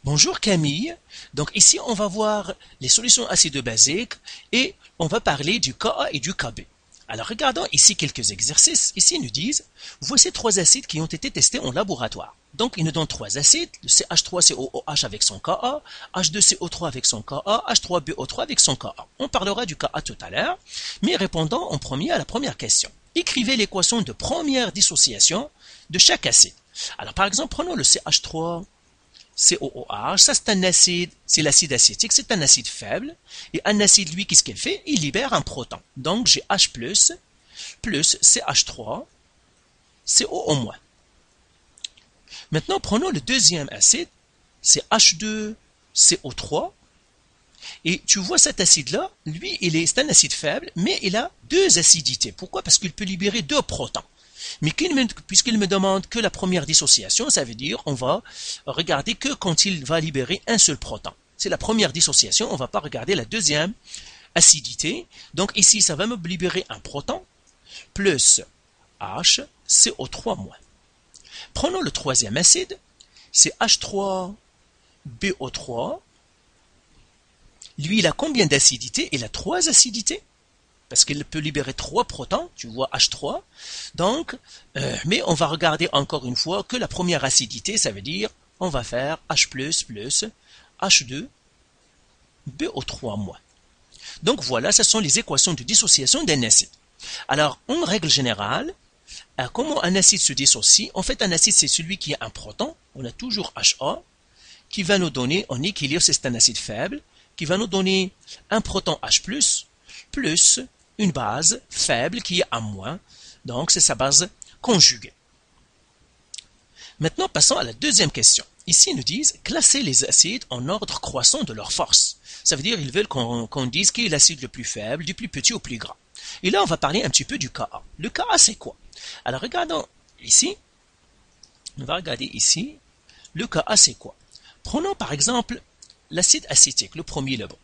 Bonjour Camille. Donc ici, on va voir les solutions acido-basiques et on va parler du Ka et du Kb. Alors regardons ici quelques exercices. Ici, ils nous disent, voici trois acides qui ont été testés en laboratoire. Donc, ils nous donnent trois acides, le CH3COOH avec son Ka, H2CO3 avec son Ka, H3BO3 avec son Ka. On parlera du Ka tout à l'heure, mais répondons en premier à la première question. Écrivez l'équation de première dissociation de chaque acide. Alors par exemple, prenons le CH3, COOH, ça c'est un acide, c'est l'acide acétique, c'est un acide faible. Et un acide, lui, qu'est-ce qu'il fait? Il libère un proton. Donc j'ai H+, plus CH3, CO-. Maintenant, prenons le deuxième acide, c'est H2CO3. Et tu vois cet acide-là, lui, c'est un acide faible, mais il a deux acidités. Pourquoi? Parce qu'il peut libérer deux protons. Mais puisqu'il me demande que la première dissociation, ça veut dire on va regarder que quand il va libérer un seul proton. C'est la première dissociation, on ne va pas regarder la deuxième acidité. Donc ici, ça va me libérer un proton plus HCO3-. Prenons le troisième acide, c'est H3BO3. Lui, il a combien d'acidités? Il a trois acidités. Parce qu'il peut libérer 3 protons, tu vois H3. Donc, mais on va regarder encore une fois que la première acidité, ça veut dire on va faire H+, plus H2BO3-. Donc voilà, ce sont les équations de dissociation d'un acide. Alors, en règle générale, comment un acide se dissocie? En fait, un acide, c'est celui qui a un proton. On a toujours HA, qui va nous donner, en équilibre, c'est un acide faible, qui va nous donner un proton H+, plus une base faible qui est A-. Donc, c'est sa base conjuguée. Maintenant, passons à la deuxième question. Ici, ils nous disent classer les acides en ordre croissant de leur force. Ça veut dire qu'ils veulent qu'on dise qui est l'acide le plus faible, du plus petit au plus grand. Et là, on va parler un petit peu du Ka. Le Ka, c'est quoi? Alors, regardons ici. On va regarder ici. Le Ka, c'est quoi? Prenons par exemple l'acide acétique, le premier là-bas.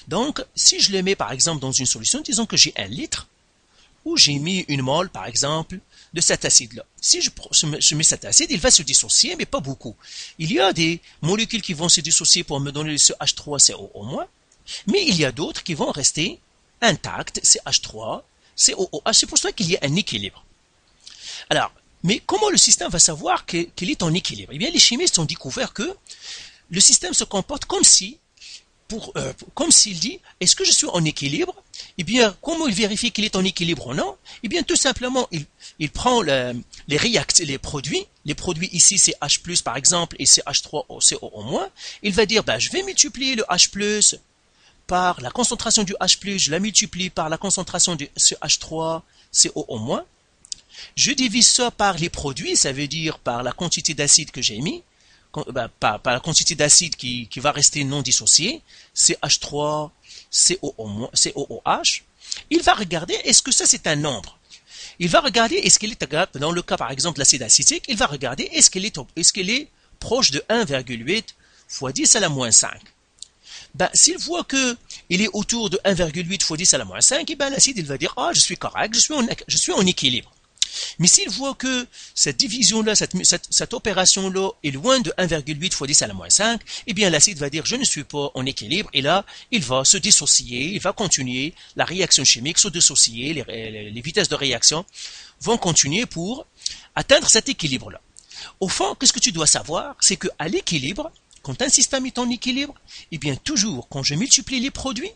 Donc, si je le mets par exemple dans une solution, disons que j'ai 1 litre, où j'ai mis une mole par exemple de cet acide-là. Si je mets cet acide, il va se dissocier, mais pas beaucoup. Il y a des molécules qui vont se dissocier pour me donner ce H3CO-, mais il y a d'autres qui vont rester intactes, c'est H3, COOH, c'est pour ça qu'il y a un équilibre. Alors, mais comment le système va savoir qu'il est en équilibre? Eh bien, les chimistes ont découvert que le système se comporte comme si comme s'il dit, est-ce que je suis en équilibre? Eh bien, comment il vérifie qu'il est en équilibre ou non? Eh bien, tout simplement, il prend les produits ici c'est H+, par exemple, et c'est H3CO-. Il va dire, je vais multiplier le H+, par la concentration du H+, je la multiplie par la concentration de ce H3CO-. Je divise ça par les produits, ça veut dire par la quantité d'acide que j'ai mis, par la quantité d'acide qui va rester non dissociée, c'est H3, COOH. Il va regarder, est-ce que ça c'est un nombre? Il va regarder, est-ce qu'il est, dans le cas par exemple de l'acide acétique, il va regarder, est-ce qu'il est proche de 1,8 fois 10 à la moins 5. S'il voit qu'il est autour de 1,8 fois 10 à la moins 5, l'acide il va dire, je suis correct, je suis en équilibre. Mais s'il voit que cette division-là, cette opération-là est loin de 1,8 fois 10 à la moins 5, eh bien l'acide va dire je ne suis pas en équilibre et là, il va se dissocier, il va continuer, la réaction chimique se dissocier, les vitesses de réaction vont continuer pour atteindre cet équilibre-là. Au fond, qu'est-ce que tu dois savoir? C'est qu'à l'équilibre, quand un système est en équilibre, eh bien toujours, quand je multiplie les produits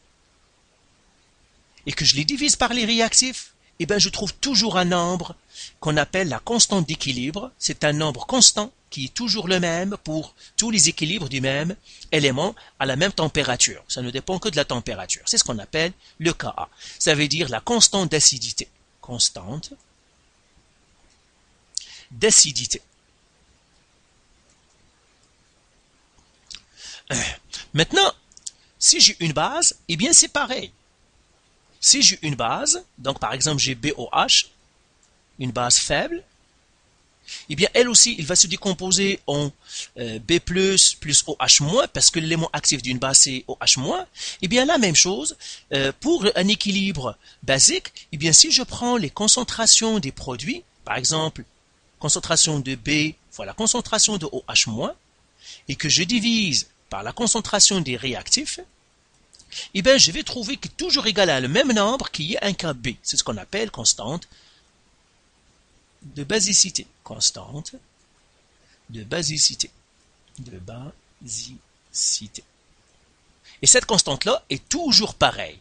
et que je les divise par les réactifs, eh bien, je trouve toujours un nombre qu'on appelle la constante d'équilibre. C'est un nombre constant qui est toujours le même pour tous les équilibres du même élément à la même température. Ça ne dépend que de la température. C'est ce qu'on appelle le Ka. Ça veut dire la constante d'acidité. Constante d'acidité. Maintenant, si j'ai une base, eh bien c'est pareil. Si j'ai une base, donc par exemple j'ai BOH, une base faible, eh bien elle aussi, il va se décomposer en B+, plus OH-, parce que l'élément actif d'une base c'est OH-. Eh bien la même chose, pour un équilibre basique, eh bien si je prends les concentrations des produits, par exemple, concentration de B fois la concentration de OH-, et que je divise par la concentration des réactifs, eh bien, je vais trouver que toujours égal à le même nombre qu'il y ait un Kb. C'est ce qu'on appelle constante de basicité. Constante de basicité. De basicité. Et cette constante-là est toujours pareille.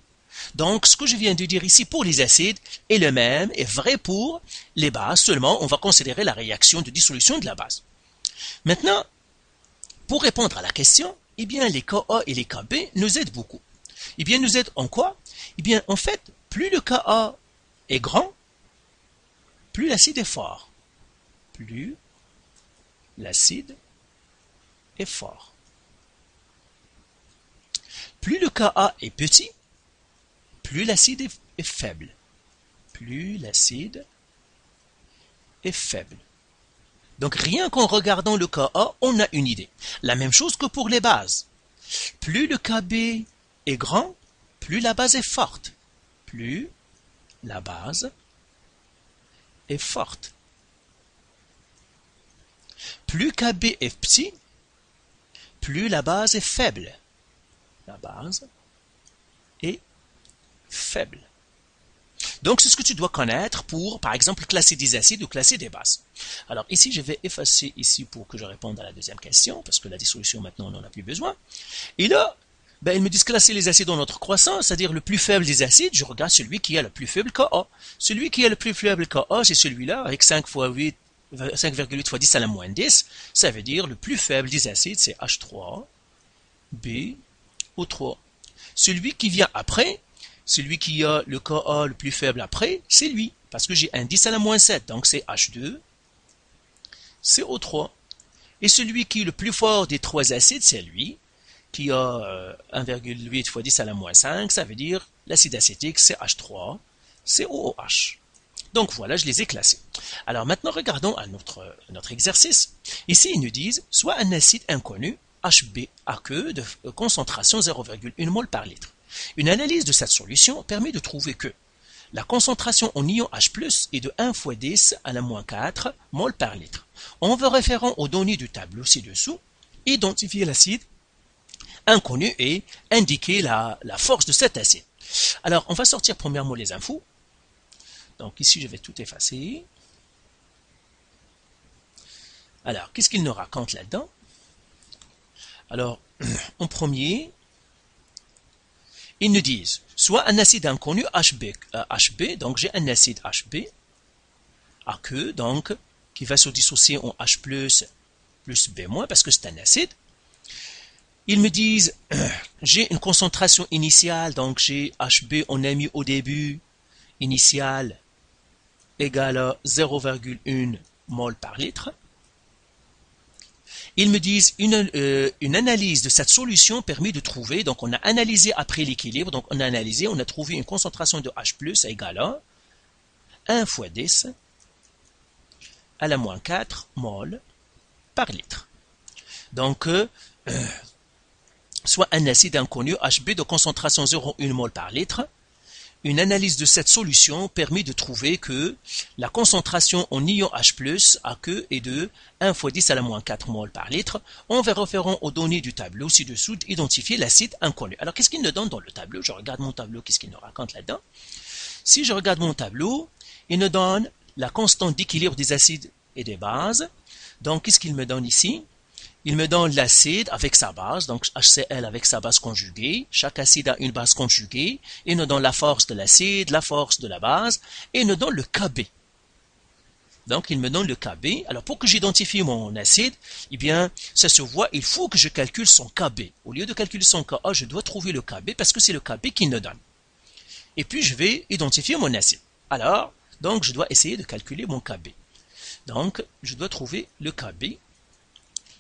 Donc, ce que je viens de dire ici pour les acides est le même, est vrai pour les bases. Seulement, on va considérer la réaction de dissolution de la base. Maintenant, pour répondre à la question, eh bien, les Ka et les Kb nous aident beaucoup. Eh bien, nous aident en quoi? Eh bien, en fait, plus le Ka est grand, plus l'acide est fort. Plus l'acide est fort. Plus le Ka est petit, plus l'acide est faible. Plus l'acide est faible. Donc rien qu'en regardant le Ka, on a une idée. La même chose que pour les bases. Plus le Kb est grand, plus la base est forte. Plus la base est forte. Plus Kb est petit, plus la base est faible. La base est faible. Donc, c'est ce que tu dois connaître pour, par exemple, classer des acides ou classer des bases. Alors, ici, je vais effacer ici pour que je réponde à la deuxième question, parce que la dissolution, maintenant, on n'en a plus besoin. Et là, ben, ils me disent classer les acides dans notre croissant, c'est-à-dire le plus faible des acides, je regarde celui qui a le plus faible Ka. Celui qui a le plus faible Ka, c'est celui-là, avec 5,8 fois 10 à la moins 10. Ça veut dire le plus faible des acides, c'est H3, BO3. Celui qui vient après, celui qui a le Ka le plus faible après, c'est lui, parce que j'ai un 10 à la moins 7, donc c'est H2, CO3. Et celui qui est le plus fort des trois acides, c'est lui, qui a 1,8 fois 10 à la moins 5, ça veut dire l'acide acétique, c'est H3, COOH. Donc voilà, je les ai classés. Alors maintenant, regardons à notre exercice. Ici, ils nous disent, soit un acide inconnu, HB aqueux de concentration 0,1 mol par litre. Une analyse de cette solution permet de trouver que la concentration en ion H+, est de 1 fois 10 à la moins 4 mol par litre. En vous référant aux données du tableau ci-dessous, identifier l'acide inconnu et indiquer la force de cet acide. Alors, on va sortir premièrement les infos. Donc ici, je vais tout effacer. Alors, qu'est-ce qu'il nous raconte là-dedans? Alors, en premier, ils nous disent soit un acide inconnu HB, donc j'ai un acide HB, aqueux, donc, qui va se dissocier en H+, plus B-, parce que c'est un acide. Ils me disent, j'ai une concentration initiale, donc j'ai HB, on a mis au début, initiale, égale à 0,1 mol par litre. Ils me disent une analyse de cette solution permet de trouver, donc on a analysé après l'équilibre, donc on a analysé, on a trouvé une concentration de H+ égale à 1 fois 10 à la moins 4 mol par litre. Donc, soit un acide inconnu HB de concentration 0,1 mol par litre. Une analyse de cette solution permet de trouver que la concentration en ion H+, aqueux est de 1 fois 10 à la moins 4 mol par litre. En vous référant aux données du tableau ci-dessous, identifier l'acide inconnu. Alors, qu'est-ce qu'il nous donne dans le tableau? Je regarde mon tableau, qu'est-ce qu'il nous raconte là-dedans? Si je regarde mon tableau, il nous donne la constante d'équilibre des acides et des bases. Donc, qu'est-ce qu'il me donne ici? Il me donne l'acide avec sa base, donc HCl avec sa base conjuguée. Chaque acide a une base conjuguée. Il nous donne la force de l'acide, la force de la base, et il nous donne le Kb. Donc, il me donne le Kb. Alors, pour que j'identifie mon acide, eh bien, ça se voit, il faut que je calcule son Kb. Au lieu de calculer son Ka, je dois trouver le Kb parce que c'est le Kb qui nous donne. Et puis, je vais identifier mon acide. Alors, donc, je dois essayer de calculer mon Kb. Donc, je dois trouver le Kb.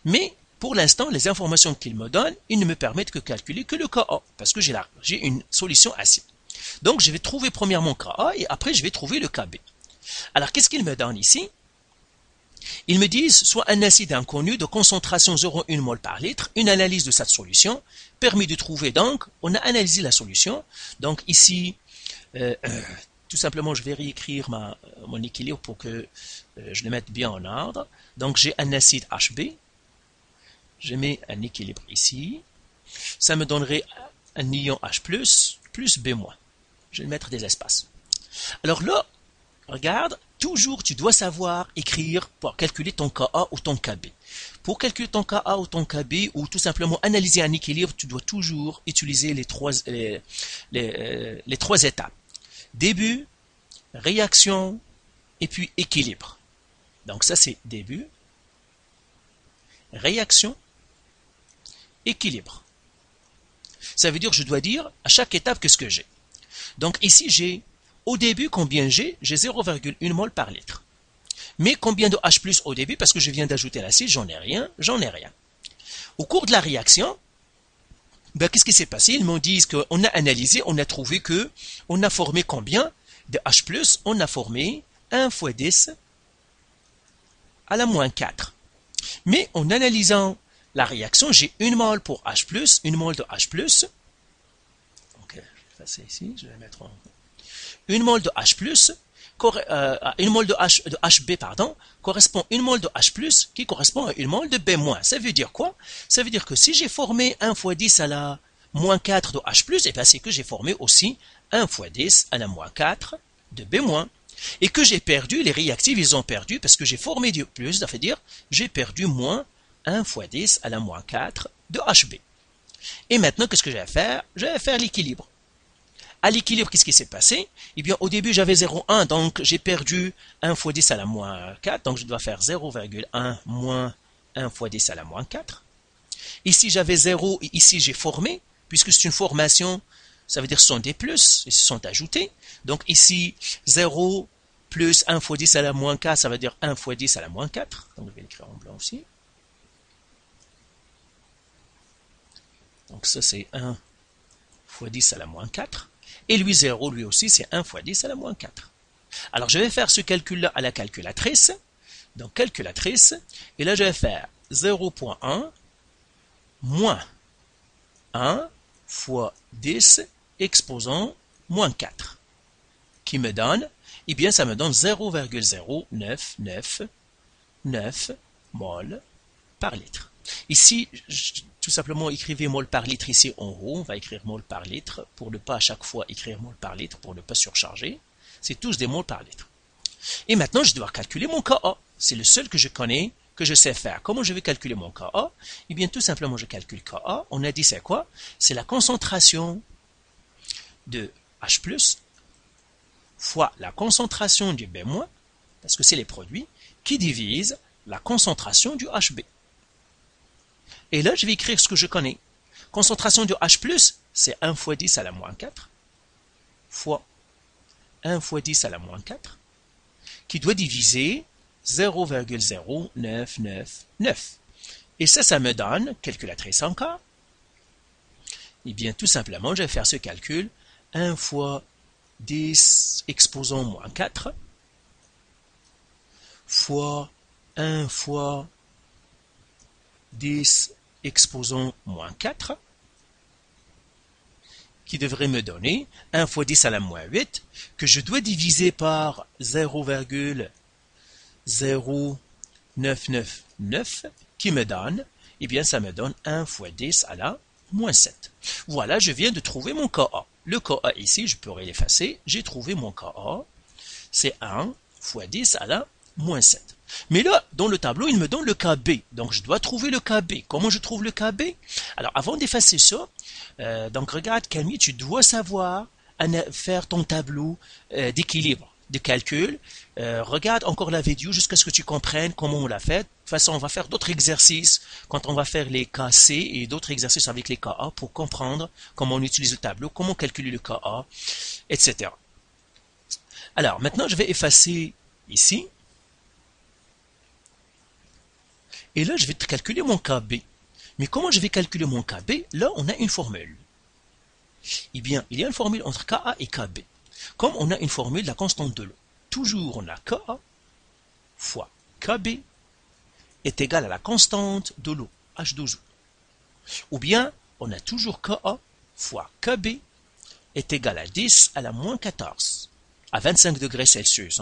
Mais, pour l'instant, les informations qu'il me donne, ils ne me permettent que calculer que le Ka, parce que j'ai une solution acide. Donc, je vais trouver premièrement Ka et après, je vais trouver le Kb. Alors, qu'est-ce qu'ils me donnent ici? Ils me disent soit un acide inconnu de concentration 0,1 mol par litre. Une analyse de cette solution permet de trouver, donc, on a analysé la solution. Donc, ici, tout simplement, je vais réécrire mon équilibre pour que je le mette bien en ordre. Donc, j'ai un acide HB. je mets un équilibre ici. Ça me donnerait un ion H+, plus B-. Je vais mettre des espaces. Alors là, regarde, toujours tu dois savoir écrire pour calculer ton Ka ou ton Kb. Pour calculer ton Ka ou ton Kb, ou tout simplement analyser un équilibre, tu dois toujours utiliser les trois étapes. Début, réaction, et puis équilibre. Donc ça c'est début, réaction, équilibre. Ça veut dire que je dois dire à chaque étape qu'est-ce que j'ai. Donc ici j'ai, au début combien j'ai 0,1 mol par litre. Mais combien de H+ au début, parce que je viens d'ajouter l'acide, j'en ai rien. Au cours de la réaction, ben, qu'est-ce qui s'est passé? Ils m'ont dit qu'on a analysé, on a trouvé que on a formé combien de H+, on a formé 1 fois 10 à la moins 4. Mais en analysant la réaction, j'ai 1 mol pour H+, 1 mol de H+. Ok, je vais effacer ici, je vais mettre en... 1 mol de H+, 1 mol de HB, pardon, correspond à 1 mol de H+, qui correspond à 1 mol de B-. Ça veut dire quoi? Ça veut dire que si j'ai formé 1 fois 10 à la moins 4 de H+, et bien c'est que j'ai formé aussi 1 fois 10 à la moins 4 de B-. Et que j'ai perdu, les réactifs, ils ont perdu, parce que j'ai formé du plus, ça veut dire j'ai perdu moins 1 fois 10 à la moins 4 de HB. Et maintenant, qu'est-ce que je vais faire? Je vais faire l'équilibre. À l'équilibre, qu'est-ce qui s'est passé? Eh bien, au début, j'avais 0,1, donc j'ai perdu 1 fois 10 à la moins 4, donc je dois faire 0,1 moins 1 fois 10 à la moins 4. Ici, j'avais 0, et ici, j'ai formé, puisque c'est une formation, ça veut dire que ce sont des plus, ils se sont ajoutés. Donc ici, 0 plus 1 fois 10 à la moins 4, ça veut dire 1 fois 10 à la moins 4. Donc je vais l'écrire en blanc aussi. Donc ça, c'est 1 fois 10 à la moins 4. Et lui, 0, lui aussi, c'est 1 fois 10 à la moins 4. Alors, je vais faire ce calcul-là à la calculatrice. Donc, calculatrice. Et là, je vais faire 0,1 moins 1 fois 10 exposant moins 4. Qui me donne, eh bien, ça me donne 0,0999 mol par litre. Ici, tout simplement, écrivez mol par litre ici en haut. On va écrire mol par litre pour ne pas à chaque fois écrire mol par litre pour ne pas surcharger. C'est tous des mols par litre. Et maintenant, je dois calculer mon Ka. C'est le seul que je connais, que je sais faire. Comment je vais calculer mon Ka? Eh bien, tout simplement, je calcule Ka. On a dit c'est quoi? C'est la concentration de H+, fois la concentration du B-, parce que c'est les produits, qui divisent la concentration du HB. Et là, je vais écrire ce que je connais. Concentration du H+, c'est 1 fois 10 à la moins 4, fois 1 fois 10 à la moins 4, qui doit diviser 0,0999. Et ça me donne, calculatrice encore, eh bien, tout simplement, je vais faire ce calcul, 1 fois 10 exposant moins 4, fois 1 fois 10 exposant moins 4, qui devrait me donner 1 fois 10 à la moins 8, que je dois diviser par 0,0999, qui me donne, eh bien ça me donne 1 fois 10 à la moins 7. Voilà, je viens de trouver mon Ka. Le Ka ici, je pourrais l'effacer, j'ai trouvé mon Ka, c'est 1 fois 10 à la moins 7. Mais là, dans le tableau, il me donne le Kb. Donc, je dois trouver le Kb. Comment je trouve le Kb? Alors, avant d'effacer ça, donc regarde, Camille, tu dois savoir faire ton tableau d'équilibre, de calcul. Regarde encore la vidéo jusqu'à ce que tu comprennes comment on l'a fait. De toute façon, on va faire d'autres exercices quand on va faire les KC et d'autres exercices avec les Ka pour comprendre comment on utilise le tableau, comment calculer le Ka, etc. Alors, maintenant, je vais effacer ici. Et là, je vais calculer mon Kb. Mais comment je vais calculer mon Kb? Là, on a une formule. Eh bien, il y a une formule entre Ka et Kb. Comme on a une formule de la constante de l'eau. Toujours, on a Ka fois Kb est égal à la constante de l'eau, H2O. Ou bien, on a toujours Ka fois Kb est égal à 10 à la moins 14, à 25 degrés Celsius.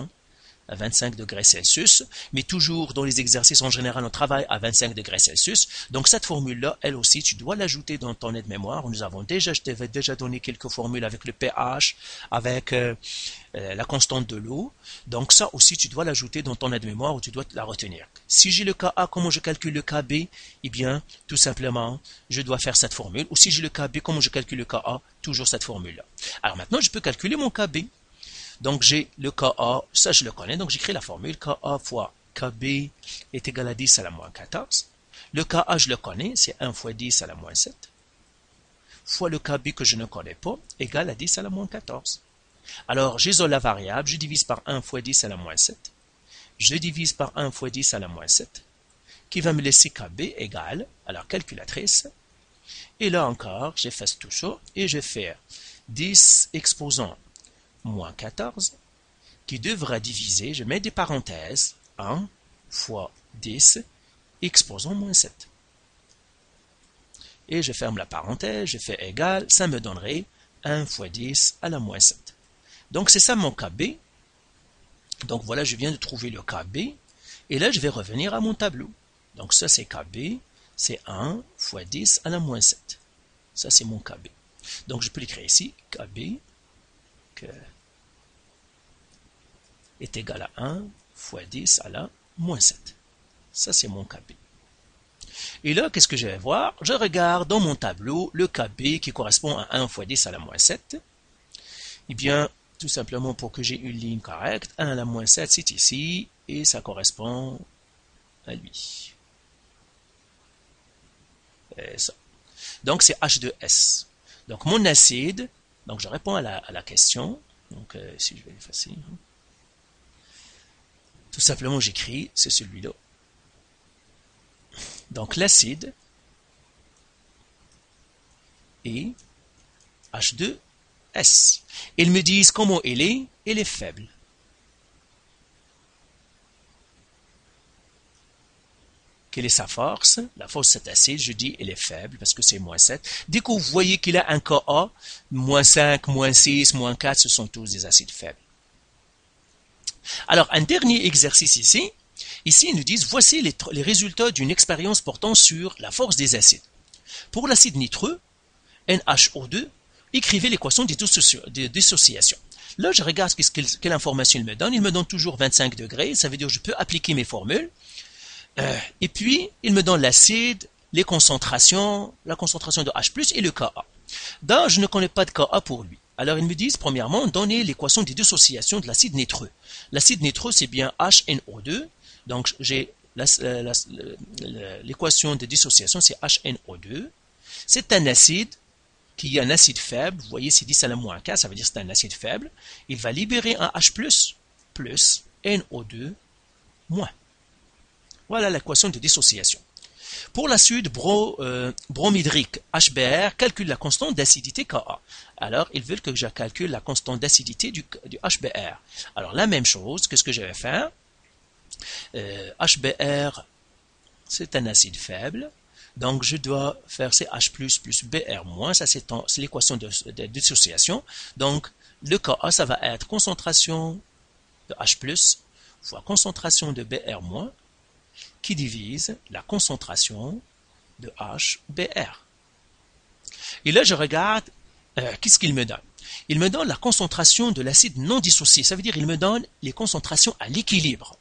à 25 degrés Celsius, mais toujours dans les exercices en général, on travaille à 25 degrés Celsius. Donc cette formule-là, elle aussi, tu dois l'ajouter dans ton aide-mémoire. Nous avons déjà, je t'avais déjà donné quelques formules avec le pH, avec la constante de l'eau. Donc ça aussi, tu dois l'ajouter dans ton aide-mémoire ou tu dois la retenir. Si j'ai le Ka, comment je calcule le Kb? Eh bien, tout simplement, je dois faire cette formule. Ou si j'ai le Kb, comment je calcule le Ka? Toujours cette formule-là. Alors maintenant, je peux calculer mon Kb. Donc j'ai le Ka, ça je le connais, donc j'écris la formule Ka fois Kb est égal à 10 à la moins 14. Le Ka je le connais, c'est 1 fois 10 à la moins 7, fois le Kb que je ne connais pas, égal à 10 à la moins 14. Alors j'isole la variable, je divise par 1 fois 10 à la moins 7, je divise par 1 fois 10 à la moins 7, qui va me laisser Kb égale à la calculatrice, et là encore, j'efface tout ça, et je fais 10 exposant moins 14, qui devra diviser, je mets des parenthèses, 1 fois 10, exposant moins 7. Et je ferme la parenthèse, je fais égal, ça me donnerait 1 fois 10 à la moins 7. Donc c'est ça mon Kb. Donc voilà, je viens de trouver le Kb, et là je vais revenir à mon tableau. Donc ça c'est Kb, c'est 1 fois 10 à la moins 7. Ça c'est mon Kb. Donc je peux l'écrire ici, Kb, que est égal à 1 fois 10 à la moins 7. Ça, c'est mon Kb. Et là, qu'est-ce que je vais voir? Je regarde dans mon tableau le Kb qui correspond à 1 fois 10 à la moins 7. Eh bien, tout simplement pour que j'ai une ligne correcte, 1 à la moins 7, c'est ici, et ça correspond à lui. Et ça. Donc, c'est H2S. Donc, mon acide, donc je réponds à la question. Donc, si je vais l'effacer, tout simplement, j'écris, c'est celui-là. Donc, l'acide est H2S. Ils me disent comment il est. Il est faible. Quelle est sa force? La force de cet acide, je dis, il est faible parce que c'est moins 7. Dès que vous voyez qu'il a un Ka, moins 5, moins 6, moins 4, ce sont tous des acides faibles. Alors, un dernier exercice ici. Ici, ils nous disent, voici les résultats d'une expérience portant sur la force des acides. Pour l'acide nitreux, NaO2, écrivez l'équation de dissociation. Là, je regarde quelle information il me donne. Il me donne toujours 25 degrés, ça veut dire que je peux appliquer mes formules. Et puis, il me donne l'acide, les concentrations, la concentration de H+, et le Ka. Là, je ne connais pas de Ka pour lui. Alors, ils me disent, premièrement, donnez l'équation de dissociation de l'acide nitreux. L'acide nitreux, c'est bien HNO2. Donc, j'ai l'équation de dissociation, c'est HNO2. C'est un acide qui est un acide faible. Vous voyez, c'est 10 à la moins 4, ça veut dire que c'est un acide faible. Il va libérer un H+, plus NO2, moins. Voilà l'équation de dissociation. Pour l'acide bromhydrique HBr, calcule la constante d'acidité Ka. Alors, ils veulent que je calcule la constante d'acidité du HBr. Alors, la même chose, qu'est-ce que je vais faire? HBr, c'est un acide faible. Donc, je dois faire CH+, plus Br-, ça c'est l'équation de dissociation. Donc, le Ka, ça va être concentration de H+, fois concentration de Br-, qui divise la concentration de HBr. Et là, je regarde, qu'est-ce qu'il me donne? Il me donne la concentration de l'acide non dissocié. Ça veut dire qu'il me donne les concentrations à l'équilibre.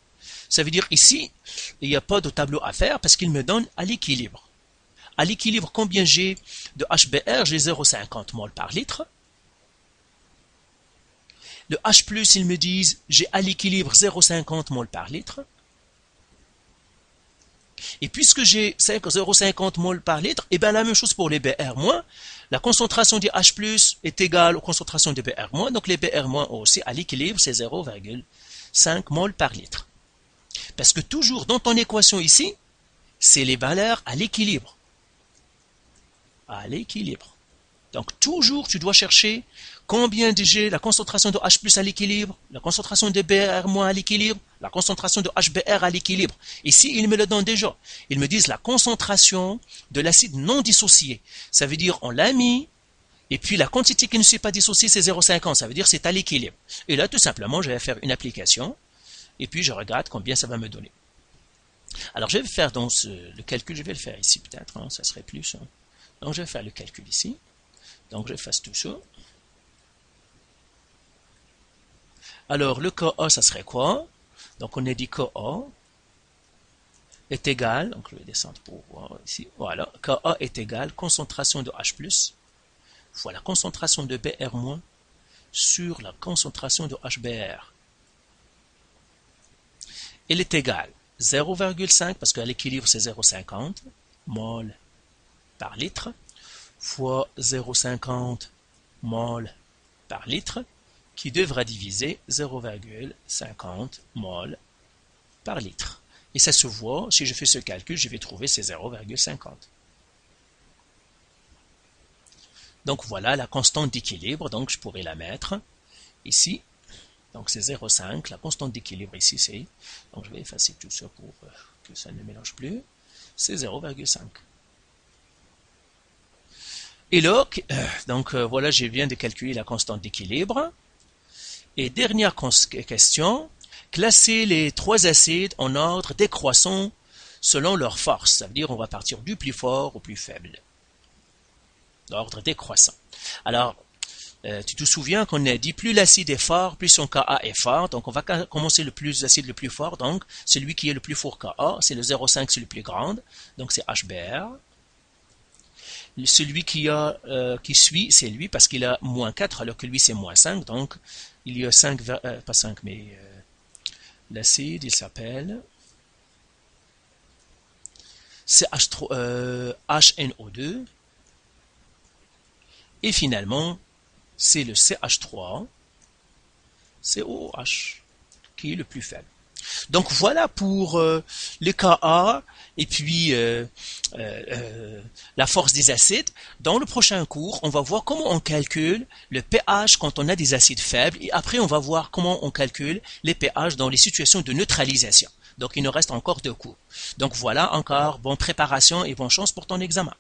Ça veut dire ici, il n'y a pas de tableau à faire parce qu'il me donne à l'équilibre. À l'équilibre, combien j'ai de HBr? J'ai 0,50 mol par litre. Le H+, ils me disent, j'ai à l'équilibre 0,50 mol par litre. Et puisque j'ai 0,50 mol par litre, et bien la même chose pour les Br-, la concentration des H+, est égale aux concentrations des Br-, donc les Br- aussi à l'équilibre, c'est 0,5 mol par litre. Parce que toujours dans ton équation ici, c'est les valeurs à l'équilibre. À l'équilibre. Donc toujours tu dois chercher combien j'ai la concentration de H+ à l'équilibre, la concentration de Br- à l'équilibre, la concentration de HBr à l'équilibre. Ici, ils me le donnent déjà. Ils me disent la concentration de l'acide non dissocié. Ça veut dire on l'a mis, et puis la quantité qui ne s'est pas dissociée, c'est 0,50. Ça veut dire c'est à l'équilibre. Et là, tout simplement, je vais faire une application. et puis je regarde combien ça va me donner. Alors je vais faire donc le calcul, je vais le faire ici peut-être, hein, ça serait plus. Hein. Donc je vais faire le calcul ici. Donc je fasse tout ça. Alors le KA, ça serait quoi? Donc on a dit KA est égal, donc je vais descendre pour voir ici, voilà, KA est égal, concentration de H+, voilà, concentration de BR- sur la concentration de HBr. Elle est égale 0,5, parce qu'à l'équilibre c'est 0,50 mol par litre, fois 0,50 mol par litre, qui devra diviser 0,50 mol par litre. Et ça se voit, si je fais ce calcul, je vais trouver ces 0,50. Donc voilà la constante d'équilibre, donc je pourrais la mettre ici. Donc c'est 0,5, la constante d'équilibre ici c'est, donc je vais effacer tout ça pour que ça ne mélange plus, c'est 0,5. Et là, donc voilà, je viens de calculer la constante d'équilibre. Et dernière question, classer les trois acides en ordre décroissant selon leur force. Ça veut dire on va partir du plus fort au plus faible. L'ordre décroissant. Alors, tu te souviens qu'on a dit plus l'acide est fort, plus son Ka est fort. Donc on va commencer l'acide le plus fort. Donc celui qui est le plus fort Ka, c'est le 0,5, c'est le plus grand. Donc c'est HBr. Celui qui suit, c'est lui parce qu'il a moins 4 alors que lui c'est moins 5. Donc il y a 5, pas 5 mais l'acide il s'appelle HNO2. Et finalement c'est le CH3 COH qui est le plus faible. Donc voilà pour le Ka et puis la force des acides. Dans le prochain cours, on va voir comment on calcule le pH quand on a des acides faibles et après on va voir comment on calcule les pH dans les situations de neutralisation. Donc il nous reste encore 2 cours. Donc voilà encore, bonne préparation et bonne chance pour ton examen.